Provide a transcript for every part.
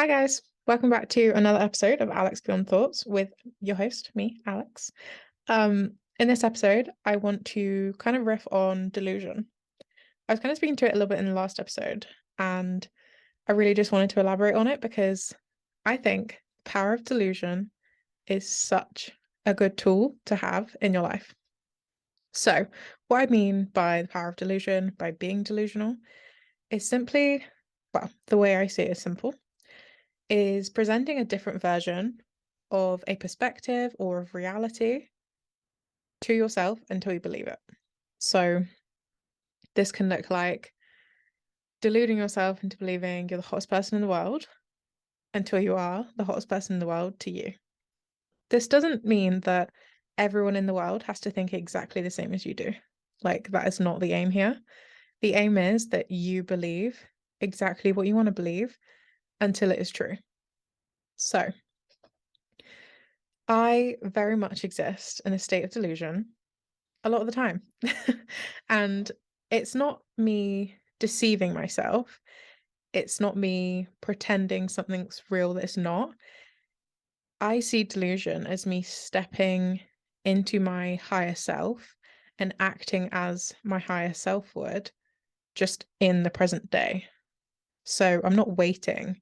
Hi guys, welcome back to another episode of Alex Beyond Thoughts with your host, me, Alex. In this episode, I want to kind of riff on delusion. I was kind of speaking to it a little bit in the last episode, and I really just wanted to elaborate on it because I think the power of delusion is such a good tool to have in your life. So, what I mean by the power of delusion, by being delusional, is simply, well, the way I see it is simple, is presenting a different version of a perspective or of reality to yourself until you believe it. So this can look like deluding yourself into believing you're the hottest person in the world until you are the hottest person in the world to you. This doesn't mean that everyone in the world has to think exactly the same as you do. Like, that is not the aim here. The aim is that you believe exactly what you want to believe until it is true. So, I very much exist in a state of delusion a lot of the time. And it's not me deceiving myself. It's not me pretending something's real that's not. I see delusion as me stepping into my higher self and acting as my higher self would, just in the present day. So I'm not waiting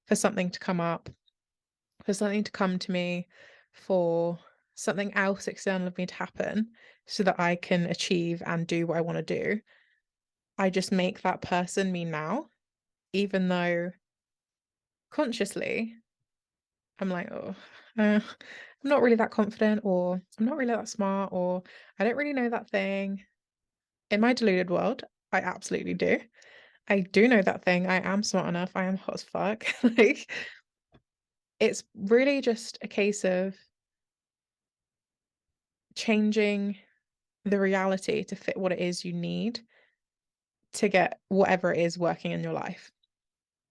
for something to come up, for something to come to me, for something else external of me to happen so that I can achieve and do what I want to do. I just make that person me now, even though consciously I'm like, oh, I'm not really that confident, or I'm not really that smart, or I don't really know that thing. In my deluded world, I absolutely do. I do know that thing. I am smart enough. I am hot as fuck. Like, it's really just a case of changing the reality to fit what it is you need to get whatever it is working in your life.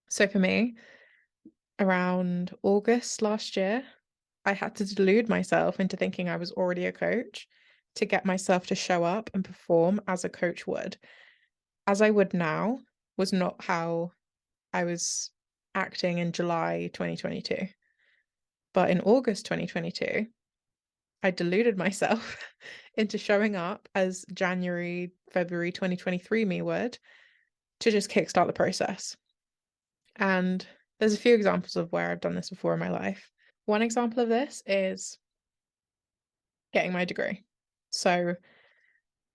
So for me, around August last year, I had to delude myself into thinking I was already a coach to get myself to show up and perform as a coach would. As I would now was not how I was acting in July 2022. But in August 2022, I deluded myself into showing up as January, February 2023 me would to just kickstart the process. And there's a few examples of where I've done this before in my life. One example of this is getting my degree. So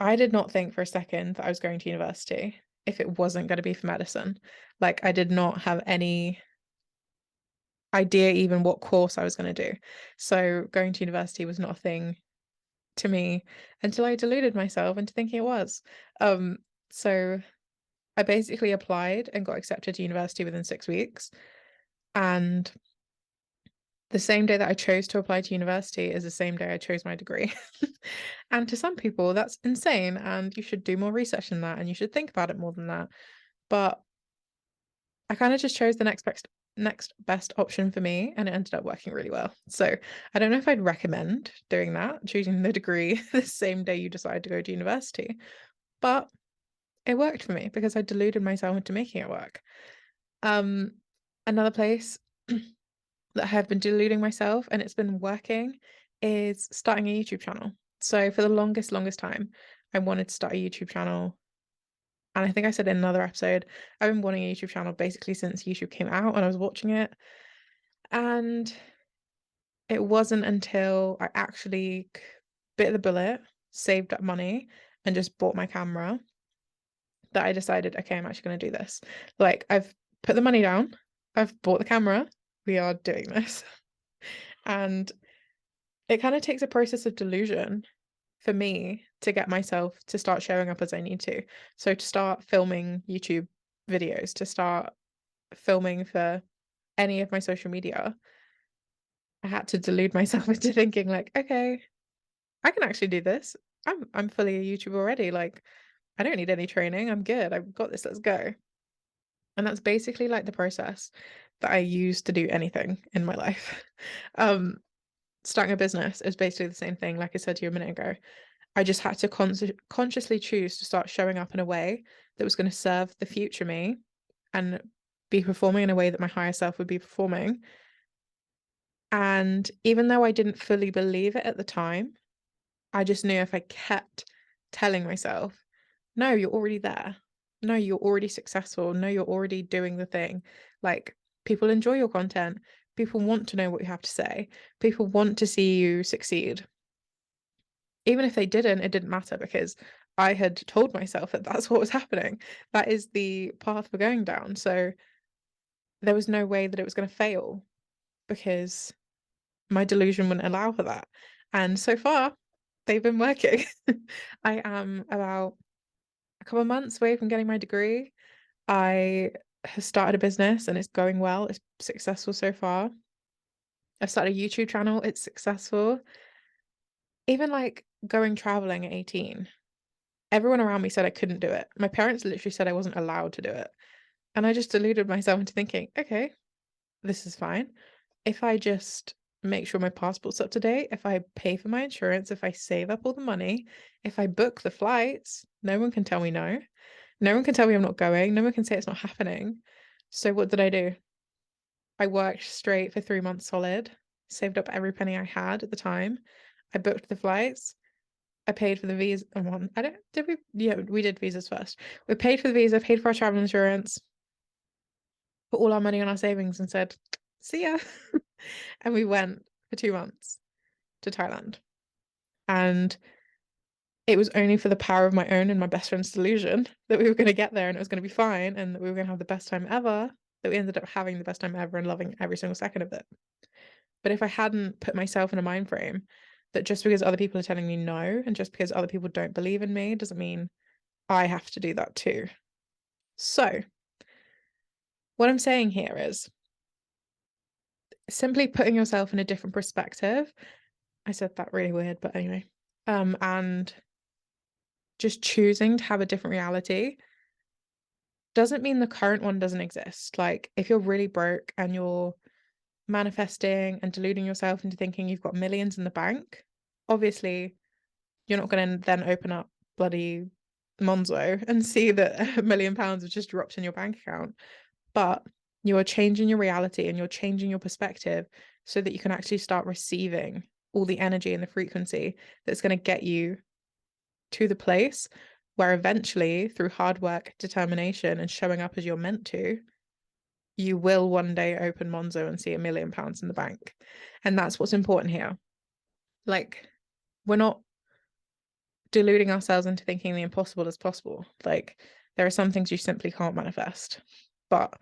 I did not think for a second that I was going to university if it wasn't going to be for medicine. Like, I did not have any idea even what course I was going to do. So going to university was not a thing to me until I deluded myself into thinking it was. So I basically applied and got accepted to university within 6 weeks. And the same day that I chose to apply to university is the same day I chose my degree. And to some people, that's insane, and you should do more research than that, and you should think about it more than that. But I kind of just chose the next best option for me, and it ended up working really well. So I don't know if I'd recommend doing that, choosing the degree the same day you decide to go to university, but it worked for me because I deluded myself into making it work. Another place that I have been deluding myself and it's been working is starting a YouTube channel. So for the longest time, I wanted to start a YouTube channel. And I think I said in another episode, I've been wanting a YouTube channel basically since YouTube came out and I was watching it. And it wasn't until I actually bit the bullet, saved up money, and just bought my camera that I decided, okay, I'm actually going to do this. Like, I've put the money down, I've bought the camera, we are doing this. And it kind of takes a process of delusion for me to get myself to start showing up as I need to. So to start filming YouTube videos, to start filming for any of my social media, I had to delude myself into thinking like, okay, I can actually do this. I'm fully a YouTuber already. Like, I don't need any training. I'm good. I've got this. Let's go. And that's basically like the process that I use to do anything in my life. Um, Starting a business is basically the same thing, like I said to you a minute ago. I just had to consciously choose to start showing up in a way that was going to serve the future me and be performing in a way that my higher self would be performing. And even though I didn't fully believe it at the time, I just knew if I kept telling myself, no, you're already there. No, you're already successful. No, you're already doing the thing. Like, people enjoy your content. People want to know what you have to say. People want to see you succeed. Even if they didn't, it didn't matter because I had told myself that that's what was happening. That is the path we're going down. So there was no way that it was going to fail because my delusion wouldn't allow for that. And so far, they've been working. I am about a couple of months away from getting my degree. I have started a business and it's going well. It's successful so far. I've started a YouTube channel. It's successful. Even like going traveling at 18, everyone around me said I couldn't do it. My parents literally said I wasn't allowed to do it. And I just deluded myself into thinking, okay, this is fine. If I just make sure my passport's up to date, if I pay for my insurance, if I save up all the money, if I book the flights, no one can tell me no. No one can tell me I'm not going. No one can say it's not happening. So what did I do? I worked straight for 3 months solid, saved up every penny I had at the time. I booked the flights. I paid for the visa. I don't, did we? Yeah, we did visas first. We paid for the visa, paid for our travel insurance, put all our money on our savings and said, see ya. And we went for 2 months to Thailand. And it was only for the power of my own and my best friend's delusion that we were going to get there and it was going to be fine and that we were going to have the best time ever, that we ended up having the best time ever and loving every single second of it. But if I hadn't put myself in a mind frame that just because other people are telling me no and just because other people don't believe in me doesn't mean I have to do that too. So what I'm saying here is simply putting yourself in a different perspective. I said that really weird, but anyway. And just choosing to have a different reality doesn't mean the current one doesn't exist. Like, if you're really broke and you're manifesting and deluding yourself into thinking you've got millions in the bank, obviously you're not going to then open up bloody Monzo and see that £1 million have just dropped in your bank account. But you are changing your reality and you're changing your perspective so that you can actually start receiving all the energy and the frequency that's going to get you to the place where eventually, through hard work, determination, and showing up as you're meant to, you will one day open Monzo and see £1 million in the bank. And that's what's important here. Like, we're not deluding ourselves into thinking the impossible is possible. Like, there are some things you simply can't manifest. But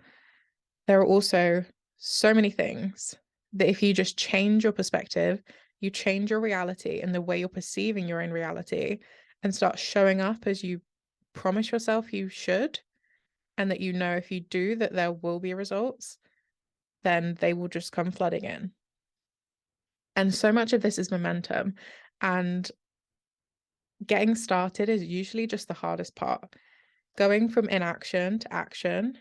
there are also so many things that if you just change your perspective, you change your reality and the way you're perceiving your own reality and start showing up as you promise yourself you should, and that you know if you do that there will be results, then they will just come flooding in. And so much of this is momentum, and getting started is usually just the hardest part. Going from inaction to action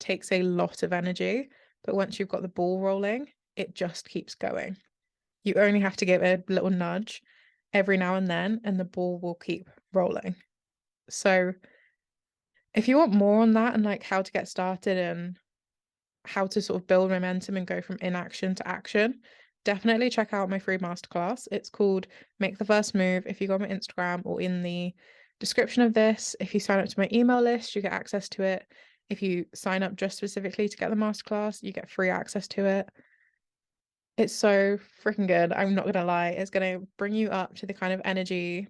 takes a lot of energy, but once you've got the ball rolling, it just keeps going. You only have to give it a little nudge every now and then, and the ball will keep rolling. So if you want more on that and like how to get started and how to sort of build momentum and go from inaction to action, definitely check out my free masterclass. It's called Make the First Move. If you go on my Instagram or in the description of this, if you sign up to my email list, you get access to it. If you sign up just specifically to get the masterclass, you get free access to it. It's so freaking good. I'm not gonna lie. It's gonna bring you up to the kind of energy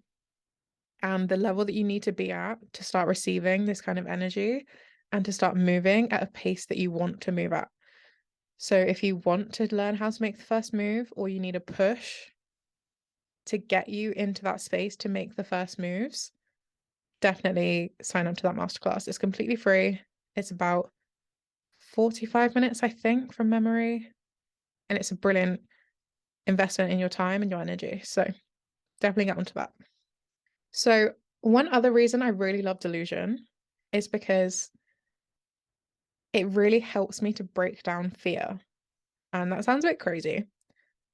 and the level that you need to be at to start receiving this kind of energy and to start moving at a pace that you want to move at. So if you want to learn how to make the first move, or you need a push to get you into that space to make the first moves, definitely sign up to that masterclass. It's completely free. It's about 45 minutes, I think, from memory. And it's a brilliant investment in your time and your energy. So definitely get onto that. So one other reason I really love delusion is because it really helps me to break down fear. And that sounds a bit crazy,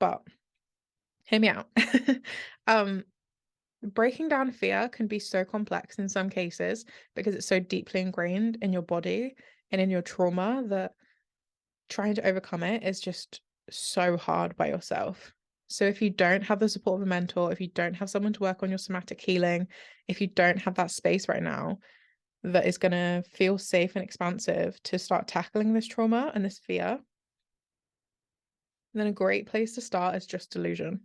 but hear me out. Breaking down fear can be so complex in some cases because it's so deeply ingrained in your body. and in your trauma that trying to overcome it is just so hard by yourself. So if you don't have the support of a mentor, if you don't have someone to work on your somatic healing, if you don't have that space right now that is going to feel safe and expansive to start tackling this trauma and this fear, then a great place to start is just delusion.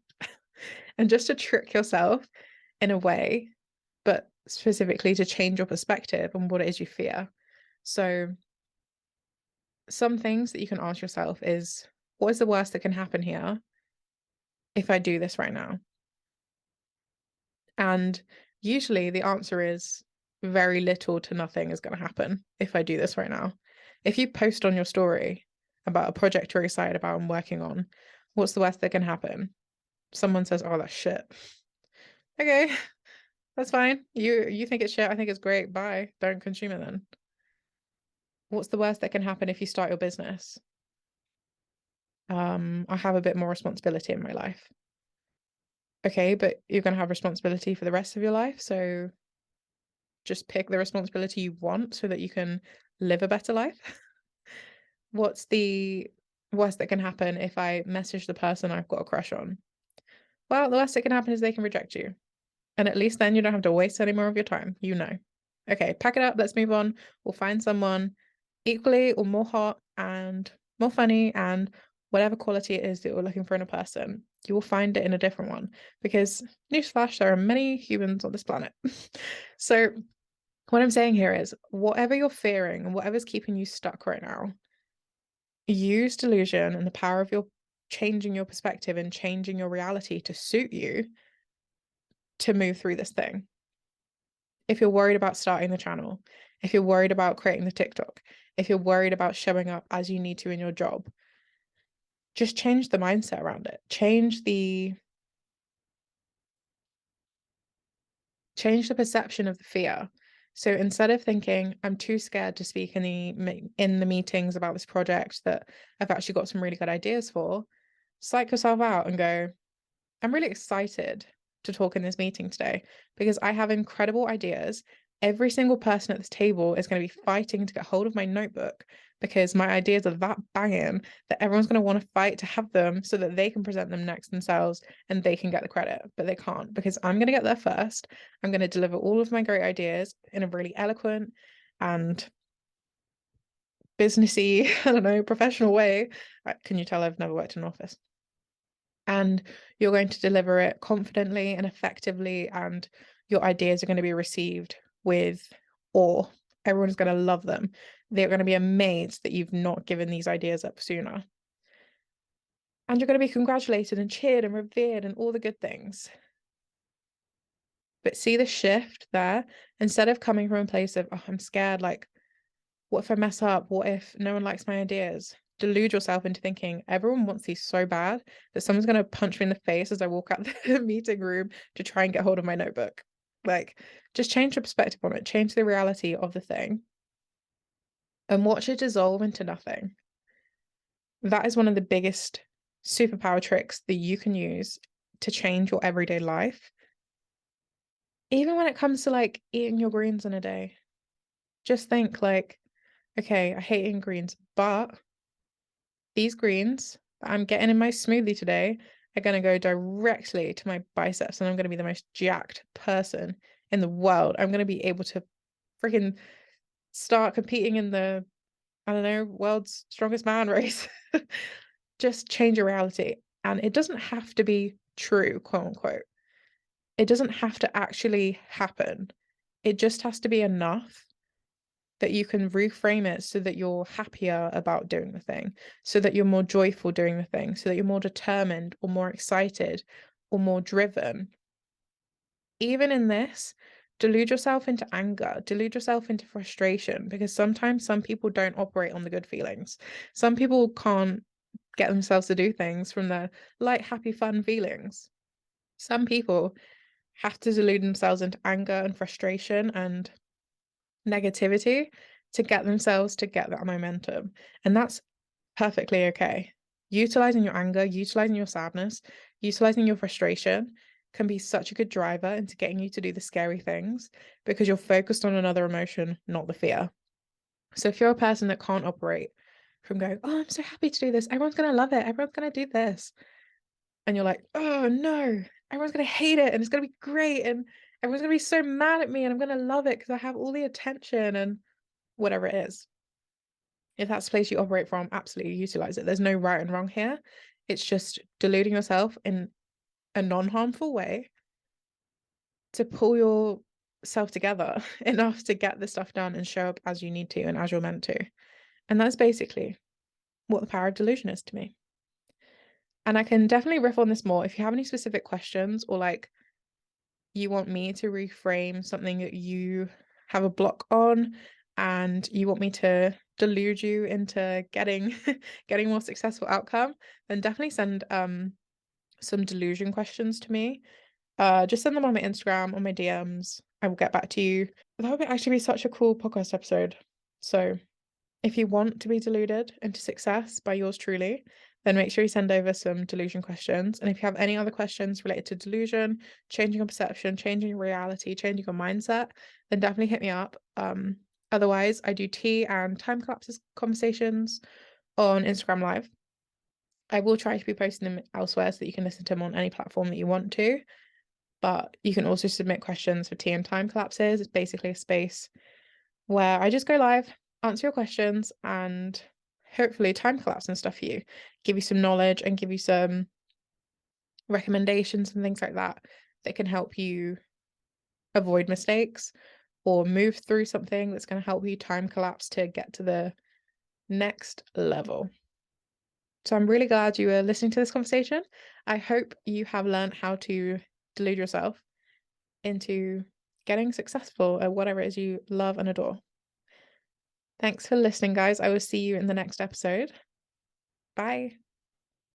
And just to trick yourself in a way, but specifically to change your perspective on what it is you fear. So some things that you can ask yourself is, what is the worst that can happen here if I do this right now? And usually the answer is very little to nothing is going to happen if I do this right now. If you post on your story about a project you're excited about and working on, what's the worst that can happen? Someone says, oh, that's shit. Okay, that's fine. You think it's shit, I think it's great. Bye. Don't consume it then. What's the worst that can happen if you start your business? I have a bit more responsibility in my life. Okay, but you're going to have responsibility for the rest of your life, so just pick the responsibility you want so that you can live a better life. What's the worst that can happen if I message the person I've got a crush on? Well, the worst that can happen is they can reject you. And at least then you don't have to waste any more of your time. You know. Okay, pack it up. Let's move on. We'll find someone equally or more hot and more funny and whatever quality it is that you're looking for in a person. You will find it in a different one because, newsflash, there are many humans on this planet. So what I'm saying here is whatever you're fearing and whatever's keeping you stuck right now, use delusion and the power of your changing your perspective and changing your reality to suit you to move through this thing. If you're worried about starting the channel, if you're worried about creating the TikTok, if you're worried about showing up as you need to in your job, just change the mindset around it. Change the perception of the fear. So instead of thinking, I'm too scared to speak in the meetings about this project that I've actually got some really good ideas for, psych yourself out and go, I'm really excited to talk in this meeting today because I have incredible ideas. Every single person at this table is going to be fighting to get hold of my notebook because my ideas are that banging that everyone's going to want to fight to have them so that they can present them next themselves and they can get the credit, but they can't because I'm going to get there first. I'm going to deliver all of my great ideas in a really eloquent and businessy, I don't know, professional way. Can you tell I've never worked in an office? And you're going to deliver it confidently and effectively, and your ideas are going to be received with awe. Everyone's going to love them. They're going to be amazed that you've not given these ideas up sooner. And you're going to be congratulated and cheered and revered and all the good things. But see the shift there? Instead of coming from a place of, oh, I'm scared, like, what if I mess up? What if no one likes my ideas? Delude yourself into thinking everyone wants these so bad that someone's going to punch me in the face as I walk out the meeting room to try and get hold of my notebook. Like, just change your perspective on it, change the reality of the thing, and watch it dissolve into nothing. That is one of the biggest superpower tricks that you can use to change your everyday life. Even when it comes to like eating your greens in a day, just think like, okay, I hate eating greens, but these greens that I'm getting in my smoothie today are going to go directly to my biceps and I'm going to be the most jacked person in the world. I'm going to be able to freaking start competing in the, I don't know, world's strongest man race. Just change your reality. And it doesn't have to be true, quote unquote. It doesn't have to actually happen. It just has to be enough that you can reframe it so that you're happier about doing the thing, so that you're more joyful doing the thing, so that you're more determined or more excited or more driven. Even in this, delude yourself into anger, delude yourself into frustration, because sometimes some people don't operate on the good feelings. Some people can't get themselves to do things from the light, happy, fun feelings. Some people have to delude themselves into anger and frustration and negativity to get themselves to get that momentum. And that's perfectly okay. Utilizing your anger, utilizing your sadness, utilizing your frustration can be such a good driver into getting you to do the scary things because you're focused on another emotion, not the fear. So if you're a person that can't operate from going, oh, I'm so happy to do this, everyone's going to love it, everyone's going to do this, and you're like, oh no, everyone's going to hate it and it's going to be great and everyone's going to be so mad at me and I'm going to love it because I have all the attention and whatever it is. If that's the place you operate from, absolutely utilize it. There's no right and wrong here. It's just deluding yourself in a non-harmful way to pull yourself together enough to get the stuff done and show up as you need to and as you're meant to. And that's basically what the power of delusion is to me. And I can definitely riff on this more if you have any specific questions, or like you want me to reframe something that you have a block on and you want me to delude you into getting getting more successful outcome, then definitely send some delusion questions to me. Just send them on my Instagram, on my DMs. I will get back to you. That would actually be such a cool podcast episode. So if you want to be deluded into success by yours truly, then make sure you send over some delusion questions. And if you have any other questions related to delusion, changing your perception, changing your reality, changing your mindset, then definitely hit me up. Otherwise, I do tea and time collapses conversations on Instagram Live. I will try to be posting them elsewhere so that you can listen to them on any platform that you want to. But you can also submit questions for tea and time collapses. It's basically a space where I just go live, answer your questions, and hopefully time collapse and stuff for you, give you some knowledge and give you some recommendations and things like that that can help you avoid mistakes or move through something that's going to help you time collapse to get to the next level. So I'm really glad you were listening to this conversation. I hope you have learned how to delude yourself into getting successful at whatever it is you love and adore. Thanks for listening, guys. I will see you in the next episode. Bye.